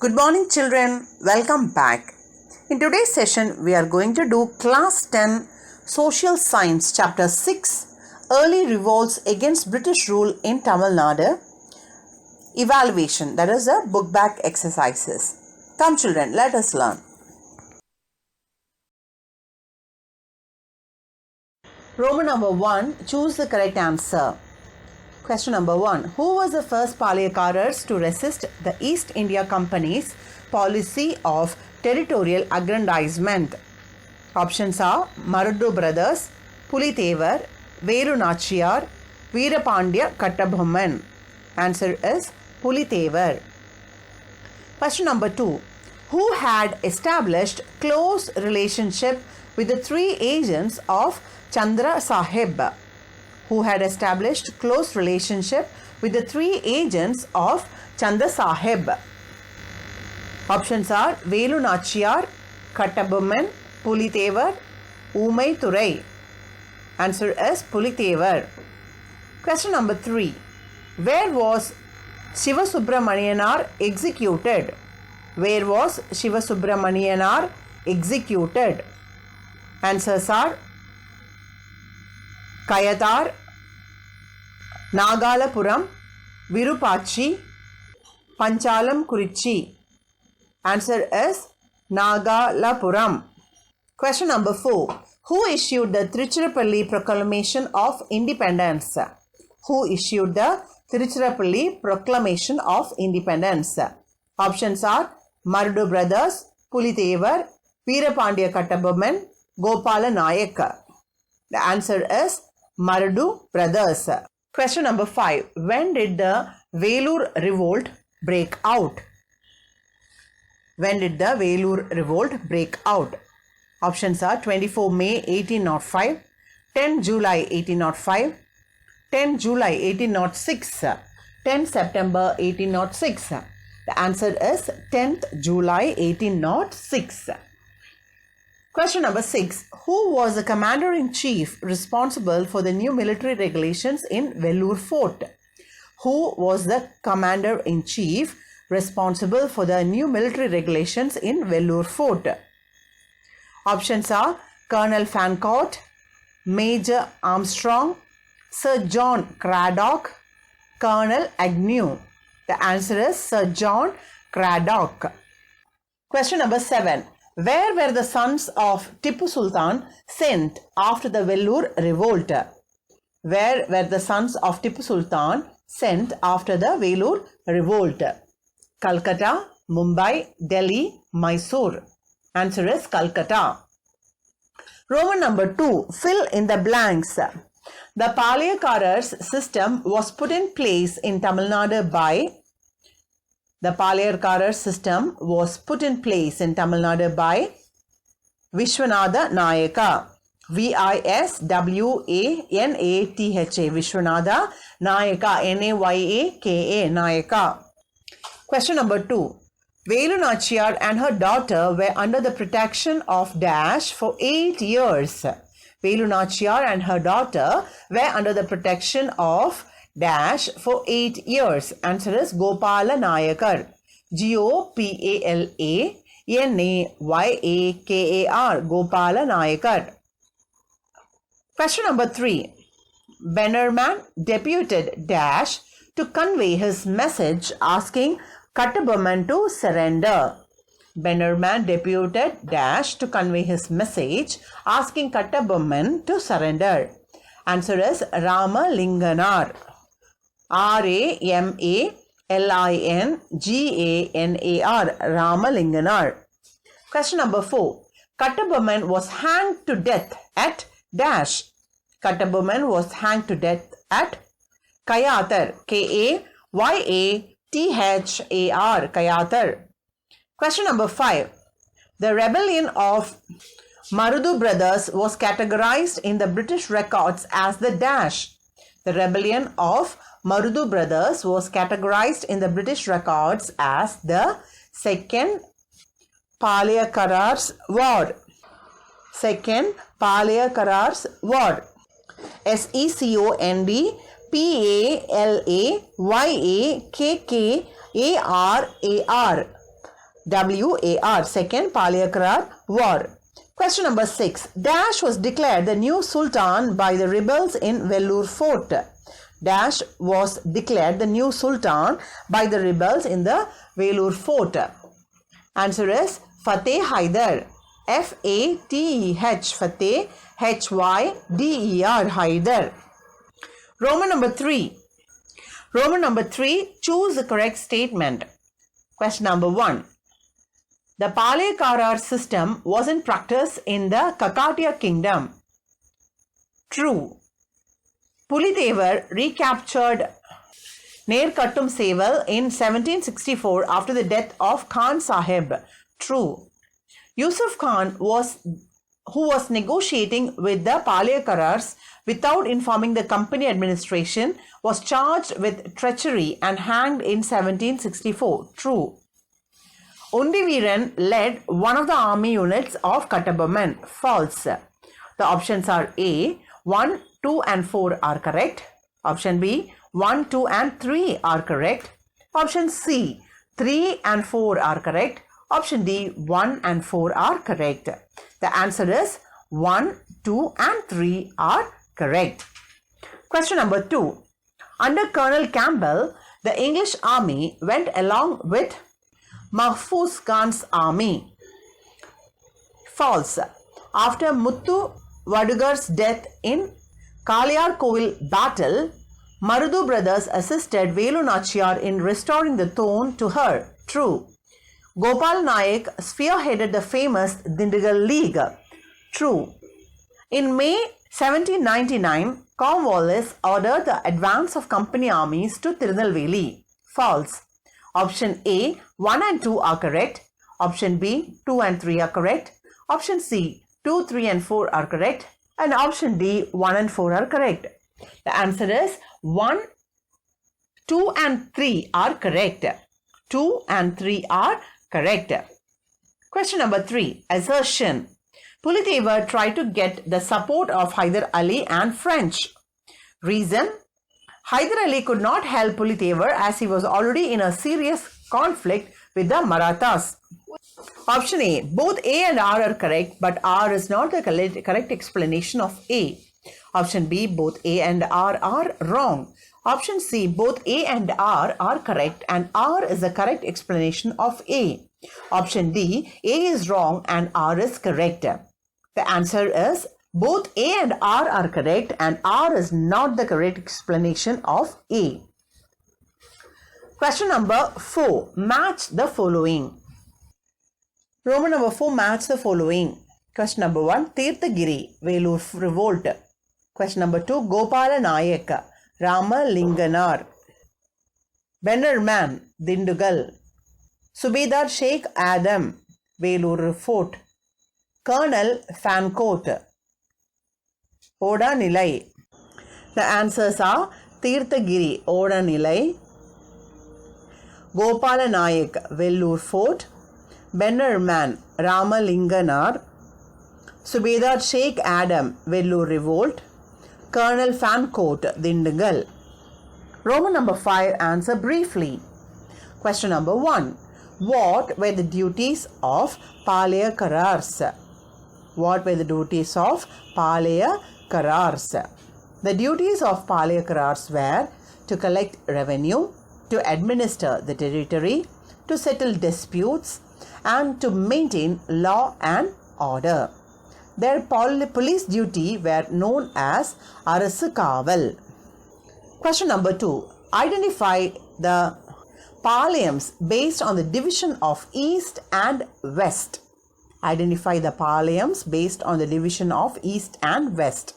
Good morning children, welcome back. In today's session we are going to do class 10 Social Science chapter 6 Early Revolts Against British Rule in Tamil Nadu Evaluation, that is a book back exercises. Come children, let us learn. Roman number 1, choose the correct answer. Question number 1. Who was the first Palayakaras to resist the East India Company's policy of territorial aggrandizement? Options are Maruddu brothers, Pulithevar, Veru Nachiyar, Veerapandya Kattabomman. Answer is Pulithevar. Question number 2. Who had established close relationship with the three agents of Chandra Sahib? Who had established close relationship with the three agents of Chandra Sahib? Options are Velu Nachiyar, Kattabomman, Pulithevar, Umai Thurai. Answer is Pulithevar. Question number 3. Where was Shiva Subramanianar executed? Where was Shiva Subramanianar executed? Answers are Kayathar, Nagalapuram, Virupachi, Panchalam Kurichi. Answer is Nagalapuram. Question number 4. Who issued the Tiruchirappalli Proclamation of Independence? Who issued the Tiruchirappalli Proclamation of Independence? Options are Maruddu brothers, Pulithevar, Veerapandya Kattabomman, Gopala Nayak. The answer is Maruddu brothers. Question number 5. When did the Velur revolt break out? When did the Velur revolt break out? Options are 24 May 1805, 10 July 1805, 10 July 1806, 10 September 1806. The answer is 10th July 1806. Question number 6. Who was the commander-in-chief responsible for the new military regulations in Vellore Fort? Who was the commander-in-chief responsible for the new military regulations in Vellore Fort? Options are Colonel Fancourt, Major Armstrong, Sir John Cradock, Colonel Agnew. The answer is Sir John Cradock. Question number 7. Where were the sons of Tipu Sultan sent after the Vellore revolt? Where were the sons of Tipu Sultan sent after the Vellore revolt? Calcutta, Mumbai, Delhi, Mysore. Answer is Calcutta. Roman number 2. Fill in the blanks. The Palayakaras system was put in place in Tamil Nadu by The Palayakaras system was put in place in Tamil Nadu by Vishwanatha Nayaka. Viswanatha, Vishwanatha Nayaka, Nayaka, Nayaka. Question number 2. Velu Nachiyar and her daughter were under the protection of Dash for 8 years. Velu Nachiyar and her daughter were under the protection of Dash for 8 years. Answer is Gopala Nayakar. Gopala-Nayakar. Gopala Nayakar. Question number 3. Bannerman deputed Dash to convey his message asking Kattabomman to surrender. Bannerman deputed Dash to convey his message asking Kattabomman to surrender. Answer is Ramalinganar. Ramalinganar. Ramalinganar. Question number 4. Kattabomman was hanged to death at Dash. Kattabomman was hanged to death at Kayathar. Kayathar. Kayathar. Question number 5. The rebellion of Maruddu brothers was categorized in the British records as the Dash. The rebellion of Maruddu brothers was categorized in the British records as the Second Palayakaras War. Second Palayakaras War. SECOND PALAYAKKARAR. WAR, Second Palayakarar War. Question number 6. Dash was declared the new Sultan by the rebels in Vellore Fort. Dash was declared the new Sultan by the rebels in the Vellore Fort. Answer is Fateh Hyder. FATEH, Fateh, HYDER, Hyder. Roman number 3. Roman number 3, choose the correct statement. Question number 1. The Palayakarar system was in practice in the Kakatiya kingdom. True. Pulidevar recaptured Nerkattum Seval in 1764 after the death of Khan Sahib. True. Yusuf Khan who was negotiating with the Palayakarars without informing the company administration, was charged with treachery and hanged in 1764. True. Undiveeran led one of the army units of Kattabomman. False. The options are A, 1, 2 and 4 are correct. Option B, 1, 2 and 3 are correct. Option C, 3 and 4 are correct. Option D, 1 and 4 are correct. The answer is 1, 2 and 3 are correct. Question number 2. Under Colonel Campbell, the English army went along with Mahfuz Khan's army. False. After Muthu Vadugar's death in Kaliyarkovil battle, Marudu brothers assisted Velu Nachiyar in restoring the throne to her. True. Gopal Naik spearheaded the famous Dindigal League. True. In May 1799, Cornwallis ordered the advance of company armies to Tirunelveli. False. Option A, 1 and 2 are correct. Option B, 2 and 3 are correct. Option C, 2, 3 and 4 are correct. And option D, 1 and 4 are correct. The answer is 1, 2 and 3 are correct. 2 and 3 are correct. Question number 3. Assertion. Pulidevar tried to get the support of Hyder Ali and French. Reason. Hyder Ali could not help Pulidevar as he was already in a serious conflict with the Marathas. Option A. Both A and R are correct, but R is not the correct explanation of A. Option B. Both A and R are wrong. Option C. Both A and R are correct and R is the correct explanation of A. Option D. A is wrong and R is correct. The answer is both A and R are correct and R is not the correct explanation of A. Question number 4. Match the following. Roman number 4. Match the following. Question number 1. Tirthagiri, Vellore Revolt. Question number 2. Gopala Nayak, Ramalinganar. Bannerman, Dindugal. Subedar Sheikh Adam, Vellore Fort. Colonel Fancourt, Oda Nilai. The answers are Tirthagiri, Oda Nilai. Gopala Nayak, Vellore Fort. Bannerman, Ramalinganar. Subedar Sheikh Adam, Vellore Revolt. Colonel Fancourt, Dindigal. Roman number 5. Answer briefly. Question number 1. What were the duties of Palayakarars? What were the duties of Palayakarars? The duties of Palayakarars were to collect revenue, to administer the territory, to settle disputes, and to maintain law and order. Their police duty were known as Arasu Kaval. Question number 2. Identify the Palayams based on the division of East and West. Identify the Palayams based on the division of East and West.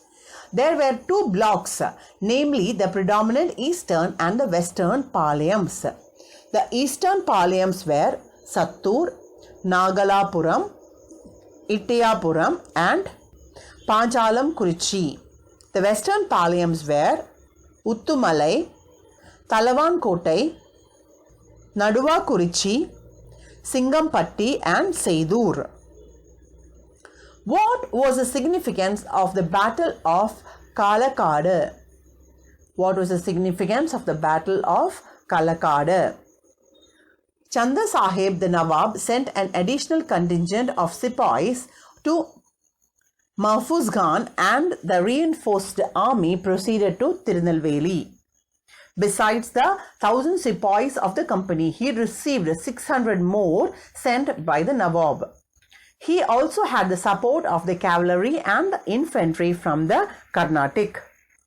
There were 2 blocks, namely the predominant Eastern and the Western Palayams. The Eastern Palayams were Sattur, Nagalapuram, Ittayapuram and Panchalam Kurichi. The Western Palayams were Uttumalai, Talavankotai, Naduva Kurichi, Singampatti and Seidur. What was the significance of the Battle of Kalakad? What was the significance of the Battle of Kalakad? Chanda Sahib, the Nawab, sent an additional contingent of Sepoys to Mahfuz Khan, and the reinforced army proceeded to Tirunelveli. Besides the 1,000 Sepoys of the company, he received 600 more sent by the Nawab. He also had the support of the cavalry and the infantry from the Carnatic.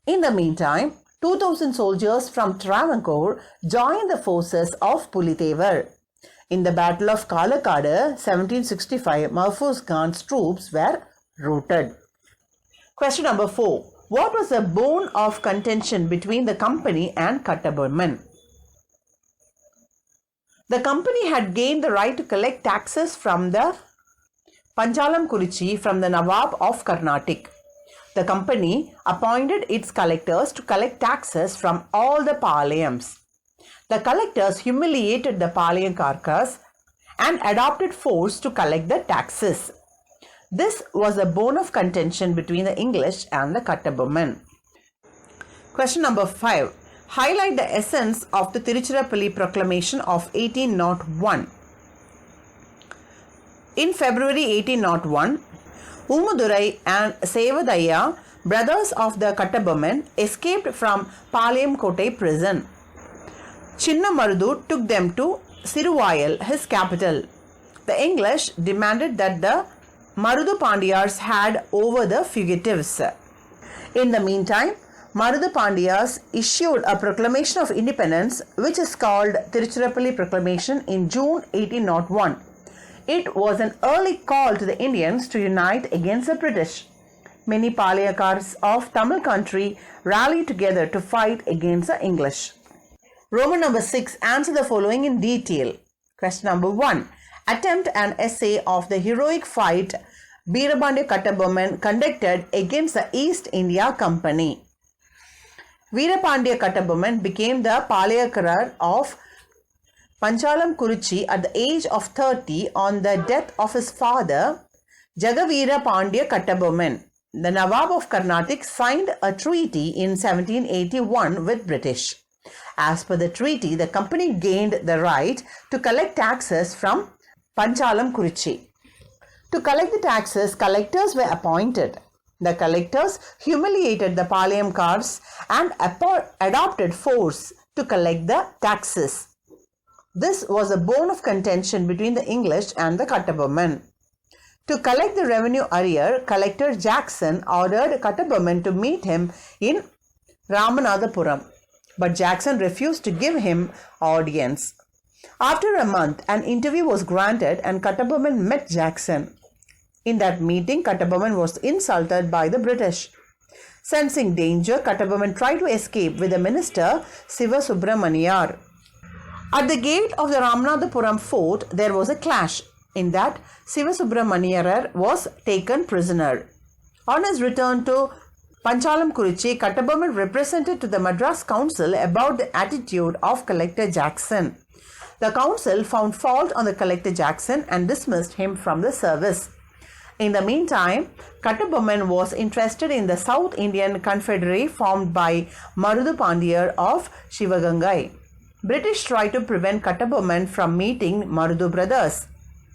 In the meantime, 2,000 soldiers from Travancore joined the forces of Pulithevar. In the Battle of Kalakadu, 1765, Mahfuz Khan's troops were routed. Question number 4. What was the bone of contention between the company and Kattabomman? The company had gained the right to collect taxes from the Panchalam Kurichi from the Nawab of Carnatic. The company appointed its collectors to collect taxes from all the Palayams. The collectors humiliated the Palayamkarkas and adopted force to collect the taxes. This was a bone of contention between the English and the Kattabomman. Question number 5. Highlight the essence of the Tiruchirappalli Proclamation of 1801. In February 1801, Umudurai and Sevadaya, brothers of the Kattabomman, escaped from Palayamkottai prison. Chinnamarudu took them to Siruvayal, his capital. The English demanded that the Marudu Pandyas had over the fugitives. In the meantime, Marudu Pandyas issued a proclamation of independence, which is called Tiruchirappalli Proclamation, in June 1801. It was an early call to the Indians to unite against the British. Many Palayakars of Tamil country rallied together to fight against the English. Roman number 6. Answer the following in detail. Question number 1. Attempt an essay of the heroic fight Veerapandya Kattabomman conducted against the East India Company. Veerapandya Kattabomman became the Palayakarar of Panchalam Kurichi at the age of 30 on the death of his father, Jagaveera Pandya Kattabomman. The Nawab of Carnatic signed a treaty in 1781 with British. As per the treaty, the company gained the right to collect taxes from Panchalam Kurichi. To collect the taxes, collectors were appointed. The collectors humiliated the Palayamkars and adopted force to collect the taxes. This was a bone of contention between the English and the Kattabomman. To collect the revenue arrear, Collector Jackson ordered Kattabomman to meet him in Ramanathapuram, but Jackson refused to give him audience. After a month, an interview was granted and Kattabomman met Jackson. In that meeting, Kattabomman was insulted by the British. Sensing danger, Kattabomman tried to escape with the minister Siva Subramaniar. At the gate of the Ramanathapuram fort, there was a clash. In that, Siva Subramaniar was taken prisoner. On his return to Panchalam Kurichi, Kattabomman represented to the Madras Council about the attitude of Collector Jackson. The council found fault on the Collector Jackson and dismissed him from the service. In the meantime, Kattabomman was interested in the South Indian Confederacy formed by Marudu Pandya of Shivagangai. British tried to prevent Kattabomman from meeting Marudu brothers.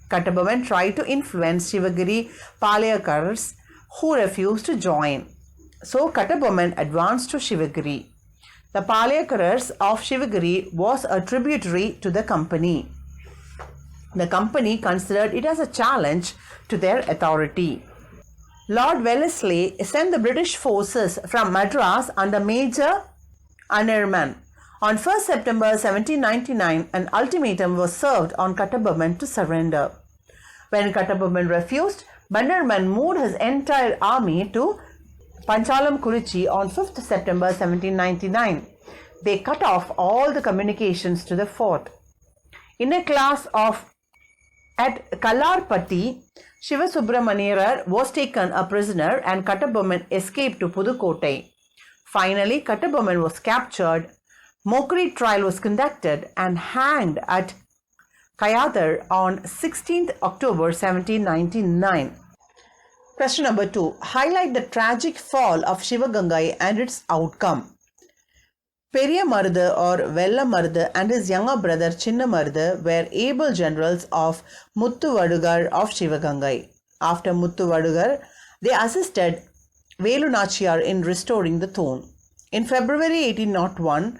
Kattabomman tried to influence Shivagiri Palayakars, who refused to join. So Kattabomman advanced to Shivagiri. The Palayakaras of Shivagiri was a tributary to the company. The company considered it as a challenge to their authority. Lord Wellesley sent the British forces from Madras under Major Anirman. On 1st September 1799, an ultimatum was served on Kattabomman to surrender. When Kattabomman refused, Bannerman moved his entire army to Panchalam Kurichi on 5th September 1799. They cut off all the communications to the fort. In a class at Kallarpatti, Shiva Subramaniar was taken a prisoner and Kattabomman escaped to Pudukottai. Finally, Kattabomman was captured. Mockery trial was conducted and hanged at Kayadar on 16th October 1799. Question number 2. Highlight the tragic fall of Shivagangai and its outcome. Periya Marudhu or Vella Marudhu and his younger brother Chinna Marudhu were able generals of Muthuvadugar of Sivagangai. After Muthuvadugar, they assisted Velu Nachiyar in restoring the throne. In February 1801,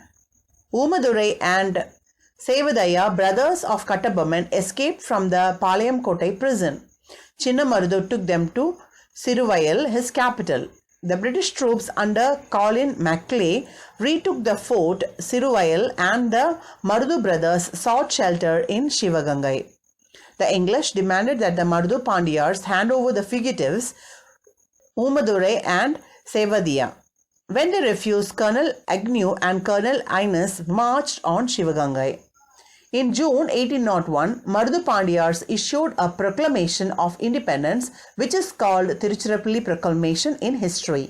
Umadurai and Sevadaya, brothers of Kattabomman, escaped from the Palayam Kottai prison. Chinna Marudhu took them to Siruvayal, his capital. The British troops under Colin Macleay retook the fort Siruvayal and the Marudhu brothers sought shelter in Sivagangai. The English demanded that the Marudhu Pandiyars hand over the fugitives Umadurai and Sevadaya. When they refused, Colonel Agnew and Colonel Innes marched on Sivagangai. In June 1801, Marudhu Pandiyars issued a proclamation of independence which is called Tiruchirappalli Proclamation in history.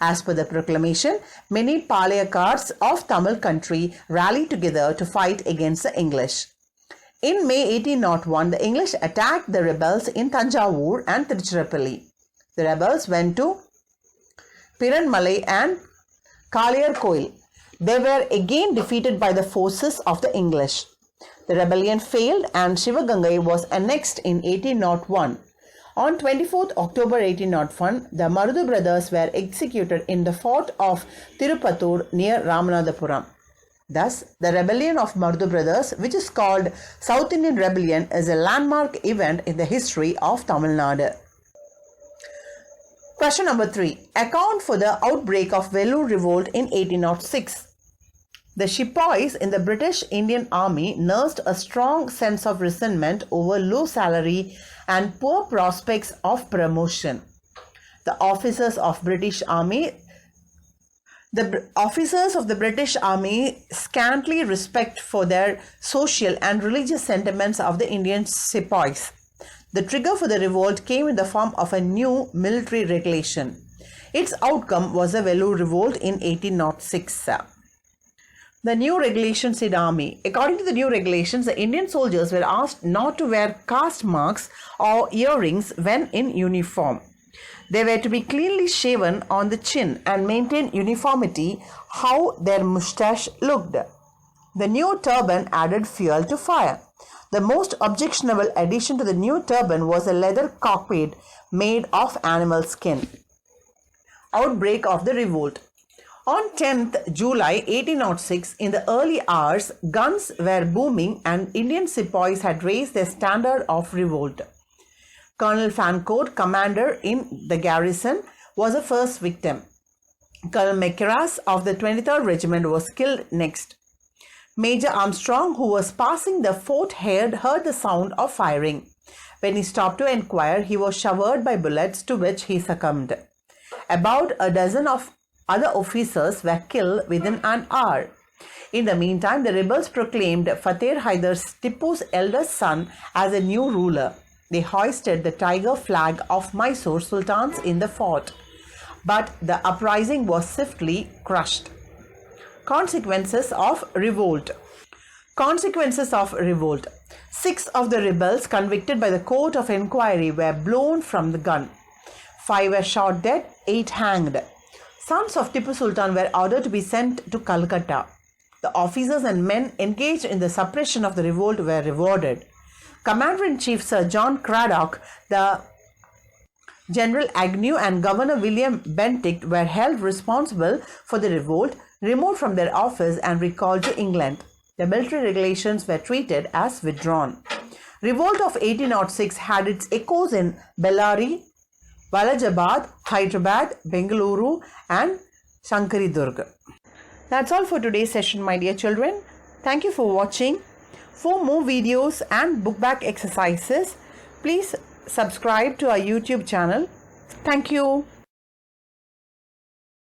As per the proclamation, many Palayakars of Tamil country rallied together to fight against the English. In May 1801, the English attacked the rebels in Tanjavur and Tiruchirappalli. The rebels went to Piranmalai and Kaliyarkoil. They were again defeated by the forces of the English. The rebellion failed and Sivagangai was annexed in 1801. On 24th October 1801, the Marudhu brothers were executed in the fort of Tirupattur near Ramanathapuram. Thus, the rebellion of Marudhu brothers, which is called South Indian Rebellion, is a landmark event in the history of Tamil Nadu. Question number 3. Account for the outbreak of Vellore Revolt in 1806. The Sepoys in the British Indian Army nursed a strong sense of resentment over low salary and poor prospects of promotion. The officers of the British Army scantly respect for their social and religious sentiments of the Indian Sepoys. The trigger for the revolt came in the form of a new military regulation. Its outcome was the Vellore Revolt in 1806. The new regulations in army. According to the new regulations, the Indian soldiers were asked not to wear caste marks or earrings when in uniform. They were to be cleanly shaven on the chin and maintain uniformity how their moustache looked. The new turban added fuel to fire. The most objectionable addition to the new turban was a leather cockade made of animal skin. Outbreak of the revolt. On 10th July 1806, in the early hours, guns were booming and Indian sepoys had raised their standard of revolt. Colonel Fancourt, commander in the garrison, was the first victim. Colonel McInnes of the 23rd Regiment was killed next. Major Armstrong, who was passing the fort, heard the sound of firing. When he stopped to inquire, he was showered by bullets, to which he succumbed. About a dozen of other officers were killed within an hour. In the meantime, the rebels proclaimed Fateh Hyder Tipu's eldest son as a new ruler. They hoisted the tiger flag of Mysore sultans in the fort, but the uprising was swiftly crushed. Consequences of revolt. 6 of the rebels convicted by the court of inquiry were blown from the gun. 5 were shot dead, 8 hanged. Sons of Tipu Sultan were ordered to be sent to Calcutta. The officers and men engaged in the suppression of the revolt were rewarded. Commander-in-Chief Sir John Cradock, the General Agnew and Governor William Bentinck were held responsible for the revolt, removed from their office and recalled to England. The military regulations were treated as withdrawn. Revolt of 1806 had its echoes in Bellary, Valajabad, Hyderabad, Bengaluru and Shankaridurg. That's all for today's session, my dear children. Thank you for watching. For more videos and book back exercises, please subscribe to our YouTube channel. Thank you.